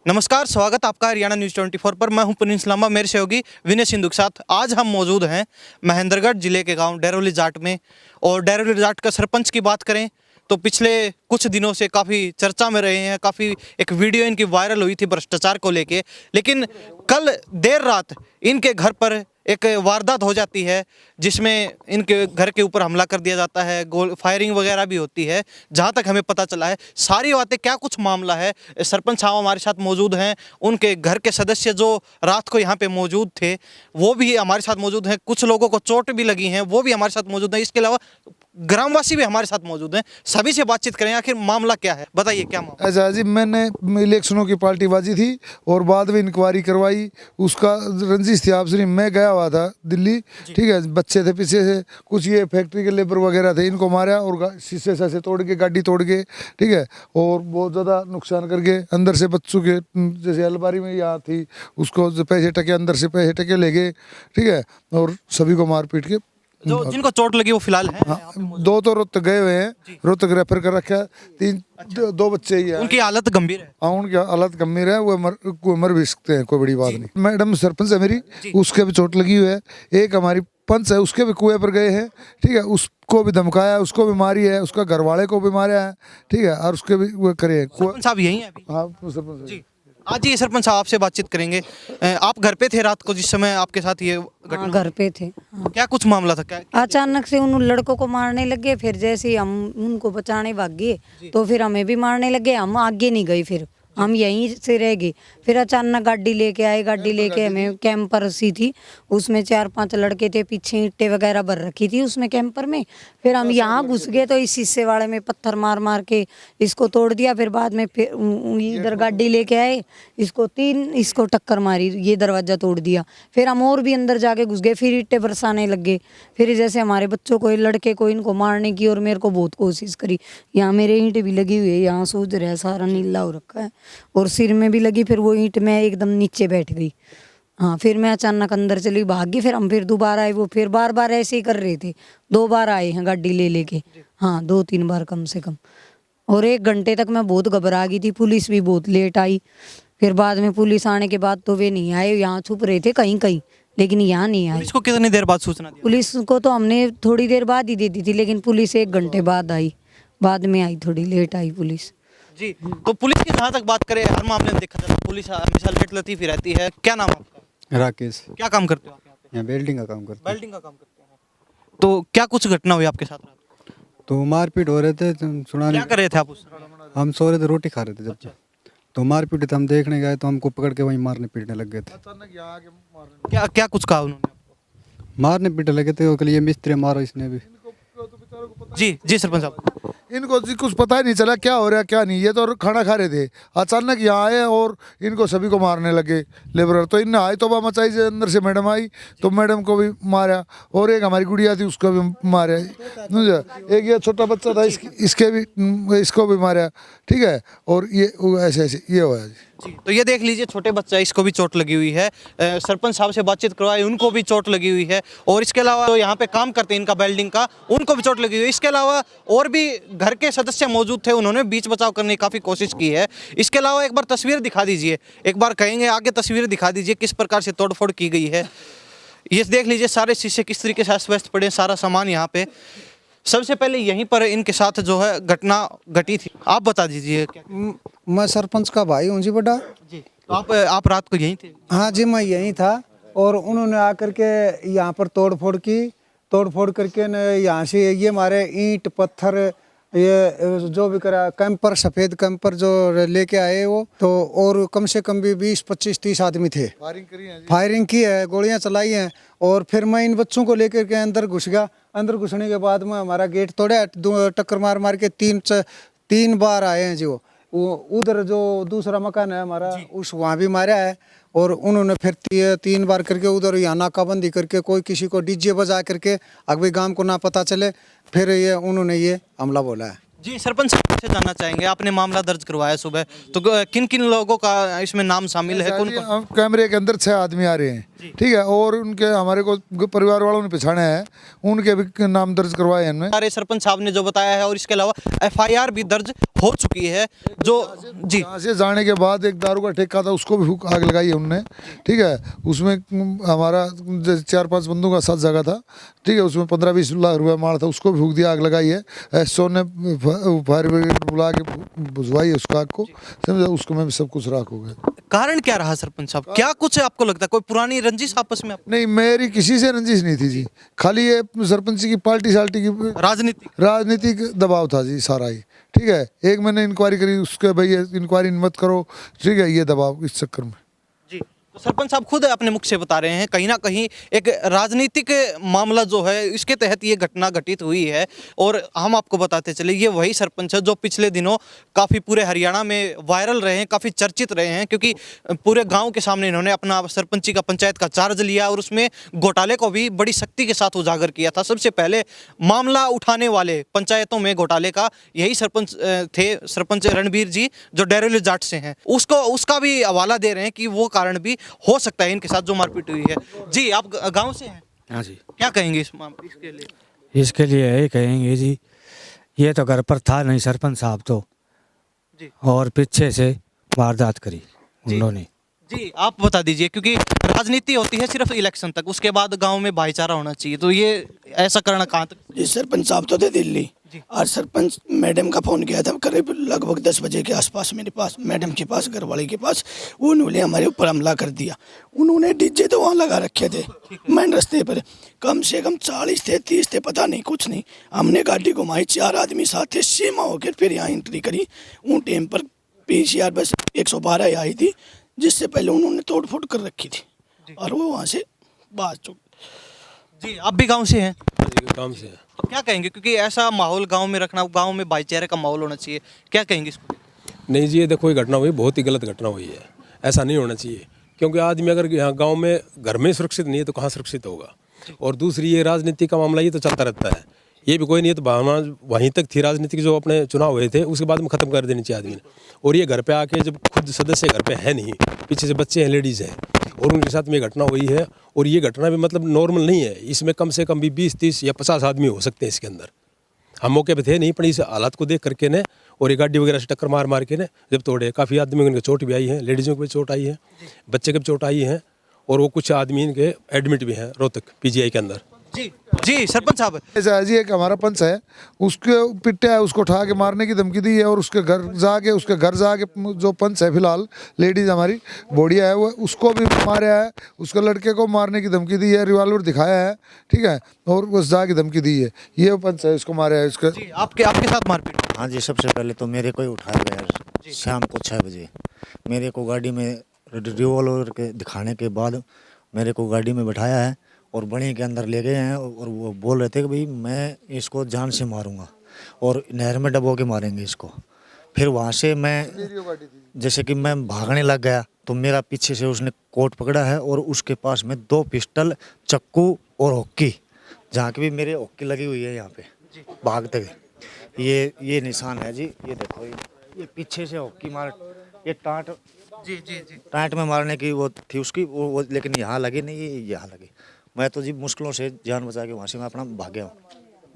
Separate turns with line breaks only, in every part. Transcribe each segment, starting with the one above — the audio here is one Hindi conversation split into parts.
नमस्कार, स्वागत आपका हरियाणा न्यूज़ 24 पर। मैं हूं पुनीत लांबा, मेरे सहयोगी विनय सिंधु के साथ। आज हम मौजूद हैं महेंद्रगढ़ जिले के गांव डेरोली जाट में। और डेरोली जाट का सरपंच की बात करें तो पिछले कुछ दिनों से काफ़ी चर्चा में रहे हैं। काफ़ी एक वीडियो इनकी वायरल हुई थी भ्रष्टाचार को लेके, लेकिन कल देर रात इनके घर पर एक वारदात हो जाती है जिसमें इनके घर के ऊपर हमला कर दिया जाता है, गोल फायरिंग वगैरह भी होती है। जहां तक हमें पता चला है, सारी बातें क्या कुछ मामला है, सरपंच साहब हमारे साथ मौजूद हैं। उनके घर के सदस्य जो रात को यहां पे मौजूद थे वो भी हमारे साथ मौजूद हैं। कुछ लोगों को चोट भी लगी हैं, वो भी हमारे साथ मौजूद हैं। इसके अलावा ग्रामवासी भी हमारे साथ मौजूद हैं। सभी से बातचीत करें, आखिर मामला क्या है, बताइए क्या मामला।
ऐसा जी, मैंने इलेक्शनों की पार्टी बाजी थी और बाद में इंक्वायरी करवाई। उसका रंजिश थी आपसे, मैं गया हुआ था दिल्ली, ठीक है। बच्चे थे पीछे से, कुछ ये फैक्ट्री के लेबर वगैरह थे, इनको मारा और शीशे से तोड़ के, गाड़ी तोड़ के, ठीक है। और बहुत ज़्यादा नुकसान करके अंदर से बच्चों के, जैसे अलमारी में यहाँ थी, उसको पैसे टके, अंदर से पैसे टके ले गए, ठीक है। और सभी को मार पीट के,
जो जिनको चोट लगी वो फिलहाल है।
हाँ, दो तो रोहतक गए हुए हैं, रोहतक रेफर कर रखा है। दो बच्चे ही है,
उनकी हालत गंभीर है।
हाँ, उनकी हालत गंभीर है, वो मर भी सकते हैं, कोई बड़ी बात नहीं। मैडम सरपंच है मेरी, उसके भी चोट लगी हुई है। एक हमारी पंच है, उसके भी कुएं पर गए हैं, ठीक है। उसको भी धमकाया, उसको भी मारी है, उसका घर वाले को भी मारा है, ठीक है। और उसके भी वो करे।
सरपंच साहब यही है अभी?
हाँ, सरपंच
जी। आज ये सरपंच साहब आपसे बातचीत करेंगे। आप घर पे थे रात को जिस समय आपके साथ ये घटना?
हाँ, घर पे थे। हाँ।
क्या कुछ मामला था, क्या?
अचानक से उन लड़कों को मारने लगे, फिर जैसे ही हम उनको बचाने भाग गए तो फिर हमें भी मारने लगे। हम आगे नहीं गए, फिर हम यहीं से रह गए। फिर अचानक गाड़ी लेके आए, गाड़ी लेके हमें कैंपर सी थी, उसमें 4-5 लड़के थे, पीछे ईंटें वगैरह भर रखी थी उसमें कैंपर में। फिर हम यहाँ घुस गए तो इस शीशे वाले में पत्थर मार मार के इसको तोड़ दिया। फिर बाद में फिर इधर गाड़ी लेके आए, इसको टक्कर मारी, ये दरवाजा तोड़ दिया। फिर हम और भी अंदर जाके घुस गए, फिर ईंटें बरसाने लग गए। फिर जैसे हमारे बच्चों को, लड़के को, इनको मारने की और मेरे को बहुत कोशिश करी। यहाँ मेरे ईंट भी लगी हुई है, यहाँ सूज रहा है, सारा नीला हो रखा है, और सिर में भी लगी। फिर वो ईंट में एकदम नीचे बैठ गई। हाँ, फिर मैं अचानक अंदर चली, भाग गई। फिर हम फिर दोबारा आए, वो फिर बार बार ऐसे ही कर रहे थे। 2 बार आए हैं गाड़ी ले लेके, हाँ 2-3 बार कम से कम। और 1 घंटे तक मैं बहुत घबरा गई थी। पुलिस भी बहुत लेट आई। फिर बाद में पुलिस आने के बाद तो वे नहीं आए, यहाँ छुप रहे थे कहीं कहीं, लेकिन यहाँ नहीं आए।
इसको कितनी देर बाद सूचना दी?
पुलिस को तो हमने थोड़ी देर बाद ही दे दी थी, लेकिन पुलिस 1 घंटे बाद आई, बाद में आई, थोड़ी लेट आई पुलिस।
जी, तो पुलिस की जहाँ तक बात करें, हर मामले में देखा जाता है पुलिस हमेशा लेट लतीफ़ ही रहती है। क्या नाम है आपका?
राकेश।
क्या काम करते हो आप यहाँ पे?
यहाँ वेल्डिंग का काम करते हैं।
वेल्डिंग का काम करते हैं। तो क्या कुछ घटना हुई आपके साथ रात को?
तो मारपीट हो रहे थे, तो सुनाने
क्या कर रहे थे आप उस समय?
हम सो रहे थे, रोटी खा रहे थे जब तो मारपीट थे। हम देखने गए तो हमको पकड़ के वहीं मारने पीटने लग गए थे।
क्या क्या कुछ कहा उन्होंने आपको?
मारने पीटने लगे थे, उसके लिए मिस्त्री मारो इसने भी।
जी जी सरपंच साहब,
इनको जी कुछ पता ही नहीं चला क्या हो रहा है क्या नहीं। ये तो खाना खा रहे थे, अचानक यहाँ आए और इनको सभी को मारने लगे लेबर। तो इनने आए तो मचाई से, अंदर से मैडम आई तो मैडम को भी मारा, और एक हमारी गुड़िया थी उसको भी मारा। एक ये छोटा बच्चा था, इसको भी मारा, ठीक है। और ये ऐसे ऐसे ये हुआ जी।
जी, तो ये देख लीजिए, छोटे बच्चा, इसको भी चोट लगी हुई है। सरपंच साहब से बातचीत करवाई, उनको भी चोट लगी हुई है। और इसके अलावा तो यहाँ पे काम करते हैं इनका वेल्डिंग का, उनको भी चोट लगी हुई है। इसके अलावा और भी घर के सदस्य मौजूद थे, उन्होंने बीच बचाव करने की काफ़ी कोशिश की है। इसके अलावा एक बार तस्वीर दिखा दीजिए, एक बार कहेंगे आगे तस्वीर दिखा दीजिए किस प्रकार से तोड़फोड़ की गई है। ये देख लीजिए, सारे शीशे किस तरीके से अस्त व्यस्त पड़े, सारा सामान यहाँ पे। सबसे पहले यहीं पर इनके साथ जो है घटना घटी थी, आप बता दीजिए क्या?
मैं सरपंच का भाई हूँ जी बेटा।
जी, तो आप रात को यहीं थे?
हाँ जी, मैं यहीं था। और उन्होंने आकर के यहाँ पर तोड़फोड़ करके न, यहाँ से ये मारे ईंट पत्थर, ये जो भी करा, कैंपर, सफ़ेद कैंपर जो लेके आए वो तो, और कम से कम भी 20-25-30 आदमी थे। फायरिंग की है, गोलियां चलाई हैं। और फिर मैं इन बच्चों को लेकर के अंदर घुस गया। अंदर घुसने के बाद में हमारा गेट तोड़ा, टक्कर मार मार के 3 बार आए हैं जी। वो उधर जो दूसरा मकान है हमारा, उस वहाँ भी मारा है। और उन्होंने फिर 3 बार करके उधर यहाँ नाकाबंदी करके, कोई किसी को डीजे बजा करके, अभी गांव को ना पता चले, फिर ये उन्होंने ये हमला बोला है।
जी, सरपंच साहब से जानना चाहेंगे, आपने मामला दर्ज करवाया सुबह, तो किन किन लोगों का इसमें नाम शामिल है? कौन?
कैमरे के अंदर 6 आदमी आ रहे हैं, ठीक है, और उनके हमारे को परिवार वालों ने पहचाना है, उनके भी नाम दर्ज करवाए हैं इनमें।
सारे सरपंच साहब ने जो बताया है, और इसके अलावा FIR भी दर्ज हो चुकी है। जो जी
यहाँ से जाने के बाद एक दारू का ठेका था, उसको भी आग लगाई है उनने, ठीक है। उसमें हमारा 4-5 बंदों का साथ जगह था, ठीक है। उसमें 15-20 लाख रुपया माल था, उसको भी फूक दिया, आग लगाई है। SO ने फायर ब्रिगेड बुला के बुझवाई है उसका आग को, समझा। उसको में भी सब कुछ राख हो गया।
कारण क्या रहा सरपंच साहब, क्या कुछ आपको लगता है, कोई पुरानी रंजिश आपस में?
नहीं, मेरी किसी से रंजिश नहीं थी जी, खाली ये सरपंच की पार्टी साल्टी की
राजनीति?
राजनीतिक दबाव था जी सारा ही, ठीक है। एक मैंने इंक्वायरी करी, उसके भाई इंक्वायरी मत करो, ठीक है, ये दबाव इस चक्कर में।
जी, तो सरपंच साहब खुद अपने मुख से बता रहे हैं, कहीं ना कहीं एक राजनीतिक मामला जो है, इसके तहत ये घटना घटित हुई है। और हम आपको बताते चले, ये वही सरपंच है जो पिछले दिनों काफ़ी पूरे हरियाणा में वायरल रहे हैं, काफ़ी चर्चित रहे हैं, क्योंकि पूरे गांव के सामने इन्होंने अपना सरपंची का, पंचायत का चार्ज लिया और उसमें घोटाले को भी बड़ी सख्ती के साथ उजागर किया था। सबसे पहले मामला उठाने वाले पंचायतों में घोटाले का यही सरपंच थे, सरपंच रणबीर जी, जो डेरोली जाट से हैं। उसका भी हवाला दे रहे हैं कि वो कारण भी हो सकता है इनके साथ जो मारपीट हुई है। जी, आप गांव से हैं?
हाँ जी।
क्या कहेंगे इसके लिए?
इसके लिए यही कहेंगे जी, ये तो घर पर था नहीं सरपंच साहब तो
जी,
और पीछे से वारदात करी उन्होंने।
जी आप बता दीजिए, क्योंकि राजनीति होती है सिर्फ इलेक्शन तक, उसके बाद गांव में भाईचारा होना चाहिए, तो ये ऐसा करना कहाँ तक?
जी, सरपंच साहब तो थे दिल्ली। आज सरपंच मैडम का फ़ोन किया था करीब लगभग 10 बजे के आसपास मेरे पास, मैडम के पास, घरवाले के पास। उन्होंने हमारे ऊपर हमला कर दिया। उन्होंने डीजे तो वहाँ लगा रखे थे मेन रास्ते पर, कम से कम 40 थे, 30 थे, पता नहीं, कुछ नहीं। हमने गाड़ी घुमाई, 4 आदमी साथ थे, सीमा होकर फिर यहाँ एंट्री करी। उन टाइम पर PCR बस 112 आई थी, जिससे पहले उन्होंने तोड़ फोड़ कर रखी थी, और वो वहाँ से बात चुक।
जी, आप भी गांव से हैं?
काम से।
तो क्या कहेंगे, क्योंकि ऐसा माहौल गांव में रखना, गांव में भाईचारे का माहौल होना चाहिए, क्या कहेंगे इसको?
नहीं जी, ये देखो, ये घटना हुई, बहुत ही गलत घटना हुई है, ऐसा नहीं होना चाहिए। क्योंकि आदमी अगर यहाँ गांव में घर में सुरक्षित नहीं है तो कहाँ सुरक्षित होगा। और दूसरी ये राजनीति का मामला, ये तो चलता रहता है, ये भी कोई नहीं है, तो भावना वहीं तक थी राजनीतिक, जो अपने चुनाव हुए थे उसके बाद में ख़त्म कर देनी चाहिए आदमी ने। और ये घर पे आके, जब खुद सदस्य घर पे है नहीं, पीछे से बच्चे हैं, लेडीज़ हैं, और उनके साथ में ये घटना हुई है। और ये घटना भी मतलब नॉर्मल नहीं है, इसमें कम से कम भी 20, 30 या 50 आदमी हो सकते हैं इसके अंदर। हम मौके पे थे नहीं, पर इस हालात को देख करके ने, और ये गाड़ी वगैरह से टक्कर मार मार के ने जब तोड़े, काफ़ी आदमी को चोट भी आई है, लेडीज़ों को भी चोट आई है, बच्चे को भी चोट आई है, और वो कुछ आदमी इनके एडमिट भी हैं रोहतक PGI के अंदर।
जी जी, सरपंच साहब,
ऐसा है जी, एक हमारा पंच है, उसके पिट्टा है, उसको उठा के मारने की धमकी दी है, और उसके घर जाके जो पंच है फिलहाल, लेडीज हमारी बोढ़िया है, वो उसको भी मारा है, उसके लड़के को मारने की धमकी दी है, रिवॉल्वर दिखाया है, ठीक है, और बस जाके धमकी दी है। ये पंच है, इसको मारा है। इसका
जी, आपके साथ मारपीट?
हाँ जी, सबसे पहले तो मेरे को ही उठाया गया शाम को 6 बजे। मेरे को गाड़ी में रिवॉल्वर के दिखाने के बाद मेरे को गाड़ी में बैठाया है और बड़ी के अंदर ले गए हैं, और वो बोल रहे थे कि भाई मैं इसको जान से मारूंगा और नहर में डबो के मारेंगे इसको। फिर वहाँ से मैं जैसे कि मैं भागने लग गया, तो मेरा पीछे से उसने कोट पकड़ा है, और उसके पास में 2 पिस्टल, चक्कू और हॉकी, जहाँ की भी मेरे हॉकी लगी हुई है यहाँ पे भागते हुए। ये निशान है जी, ये देखो, ये पीछे से हॉकी मार, ये टाँट,
जी जी जी,
टाँट में मारने की वो थी उसकी, वो लेकिन यहाँ लगी नहीं, ये यहाँ लगी। मैं तो जी मुश्किलों से जान बचा के वहाँ से मैं अपना भाग हूँ।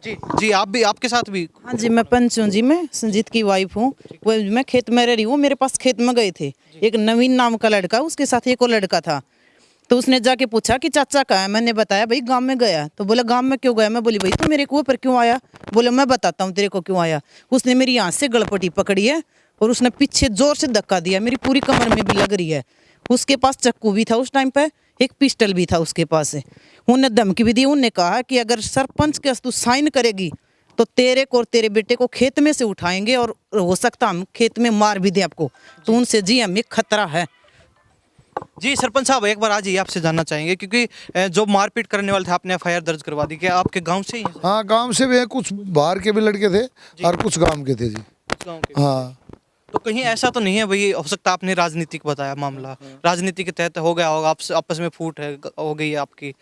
जी जी, आप भी, आपके साथ भी?
हाँ जी, मैं पंच हूँ जी, मैं संजीत की वाइफ हूँ। वो मैं खेत में रह रही हूँ, मेरे पास खेत में गए थे, एक नवीन नाम का लड़का, उसके साथ एक और लड़का था। तो उसने जाके पूछा कि चाचा कहाँ है? मैंने बताया भाई गांव में गया। तो बोला गांव में क्यों गया? मैं बोली भाई तो मेरे कुएं पर क्यों आया? बोले मैं बताता हूँ तेरे को क्यों आया। उसने मेरी यहाँ से गलपटी पकड़ी है, और उसने पीछे जोर से धक्का दिया, मेरी पूरी कमर में भी लग रही है। उसके पास चक्कू भी था उस टाइम पे, एक पिस्टल भी था उसके पास। उन्होंने धमकी भी दी, उनने कहा कि अगर सरपंच के तू साइन करेगी तो तेरे को और तेरे बेटे को खेत में से उठाएंगे, और हो सकता हम खेत में मार भी दें आपको। तो उनसे जी हमें खतरा है।
जी सरपंच साहब, एक बार आज ही आपसे जानना चाहेंगे, क्योंकि जो मारपीट करने वाले थे आपने FIR दर्ज करवा दी, क्या आपके गांव से ही हैं?
हाँ, गांव से भी है, कुछ बाहर के भी लड़के थे और कुछ गांव के थे जी।
गांव के?
हाँ,
तो कहीं ऐसा तो नहीं है भाई, हो सकता है आपने राजनीतिक बताया मामला, राजनीति के तहत हो गया होगा, आपस में फूट है हो गई है आपकी,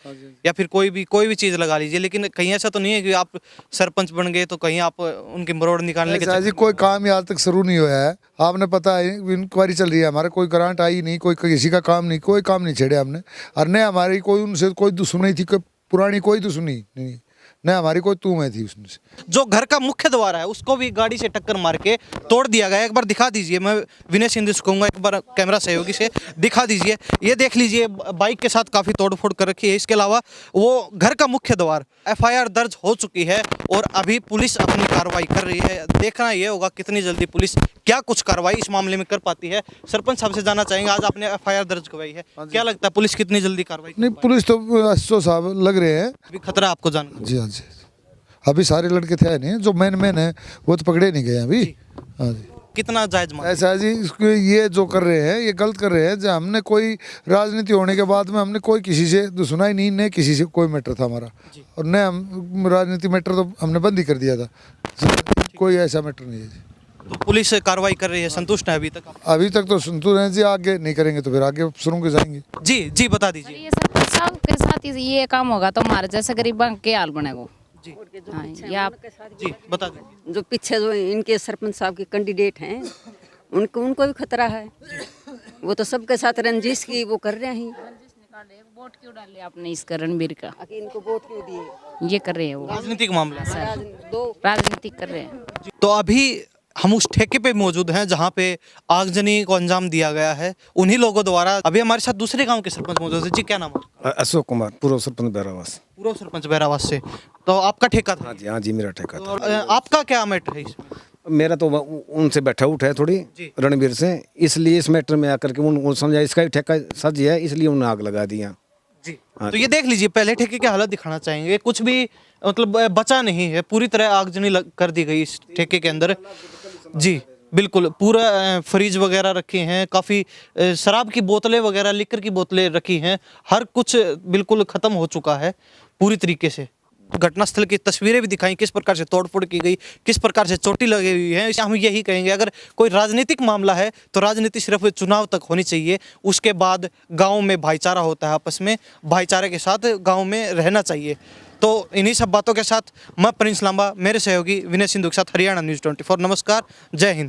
या फिर कोई भी चीज़ लगा लीजिए, लेकिन कहीं ऐसा तो नहीं है कि आप सरपंच बन गए तो कहीं आप उनकी मरोड़ निकालने के
ऐसा जी कोई काम ही आज तक शुरू नहीं हुआ है। आपने पता है इंक्वायरी चल रही है, हमारे कोई ग्रांट आई नहीं, कोई किसी का काम नहीं, कोई काम नहीं छेड़े हमने। और न हमारी कोई उनसे कोई दुश्मनी थी, कोई पुरानी कोई दुश्मनी नहीं, न हमारी कोई तू में थी उसमें से।
जो घर का मुख्य द्वार है उसको भी गाड़ी से टक्कर मार के तोड़ दिया गया। एक बार दिखा दीजिए, मैं विनय सिंधु से कहूँगा एक बार कैमरा सहयोगी से दिखा दीजिए। ये देख लीजिए, बाइक के साथ काफ़ी तोड़फोड़ कर रखी है। इसके अलावा वो घर का मुख्य द्वार, एफआईआर दर्ज हो चुकी है और अभी पुलिस अपनी कार्रवाई कर रही है। देखना ये होगा कितनी जल्दी पुलिस क्या कुछ कार्रवाई इस मामले में कर पाती है। सरपंच साहब से जानना चाहेंगे, आज आपने एफआईआर दर्ज करवाई है, क्या लगता है पुलिस कितनी जल्दी कार्रवाई?
नहीं, पुलिस तो 80 साहब लग रहे हैं।
अभी खतरा आपको जान?
जी हाँ जी, अभी सारे लड़के थे नहीं, जो मेन है वो तो पकड़े नहीं गए अभी। हाँ जी।
कितना जायज मान?
ऐसा है जी, ये जो कर रहे हैं ये गलत कर रहे हैं। जब हमने कोई राजनीति होने के बाद में हमने कोई किसी से दुश्मनी नहीं, न किसी से कोई मैटर था हमारा, और न हम राजनीति मैटर तो हमने बंद ही कर दिया था। कोई ऐसा मैटर नहीं है जी।
तो पुलिस कार्रवाई कर रही है, संतुष्ट है अभी तक?
अभी तक तो संतुष्ट हैं जी, आगे नहीं करेंगे तो फिर आगे शुरू के जाएंगे।
जी बता दीजिए।
ये सरपंच साहब के साथ ये काम होगा तो हमारे जैसे गरीबों के हाल बनेगा
जी।
हाँ, ये आप
जी बता दीजिए।
जो पीछे जो इनके सरपंच साहब के कैंडिडेट हैं उनको भी खतरा है। वो तो सबके साथ रंजिश की वो कर रहे हैं।
वोट क्यों डाले आपने इसका रणबीर का?
इनको वोट क्यों दिए?
ये कर रहे हैं वो
राजनीतिक मामला है।
राजनीति कर रहे हैं।
तो अभी हम उस ठेके पे मौजूद हैं जहां पे आगजनी को अंजाम दिया गया है उन्हीं लोगों द्वारा। अभी हमारे साथ दूसरे गांव के सरपंच मौजूद है। जी क्या नाम है?
अशोक कुमार, पूर्व सरपंच बैरावास।
पूर्व सरपंच बैरावास से। तो आपका ठेका था?
हाँ जी मेरा ठेका था।
तो आपका क्या मैटर है इसमें?
मेरा तो उनसे बैठा उठा है थोड़ी रणबीर से, इसलिए इस मैटर में आकर के उनको समझा इसका ही ठेका सज है, इसलिए उन्होंने आग लगा दिया
जी। तो ये देख लीजिए, पहले ठेके की हालत दिखाना चाहेंगे, कुछ भी मतलब बचा नहीं है, पूरी तरह आगजनी कर दी गई इस ठेके के अंदर। जी बिल्कुल, पूरा फ्रिज वगैरह रखे हैं, काफ़ी शराब की बोतलें वगैरह, लिकर की बोतलें रखी हैं, हर कुछ बिल्कुल ख़त्म हो चुका है पूरी तरीके से। घटनास्थल की तस्वीरें भी दिखाई, किस प्रकार से तोड़फोड़ की गई, किस प्रकार से चोटी लगी हुई है। हम यही कहेंगे, अगर कोई राजनीतिक मामला है तो राजनीति सिर्फ चुनाव तक होनी चाहिए, उसके बाद गांव में भाईचारा होता है, आपस में भाईचारे के साथ गांव में रहना चाहिए। तो इन्हीं सब बातों के साथ मैं प्रिंस लांबा, मेरे सहयोगी विनय सिंधु के साथ हरियाणा न्यूज़ 24। नमस्कार, जय हिंद।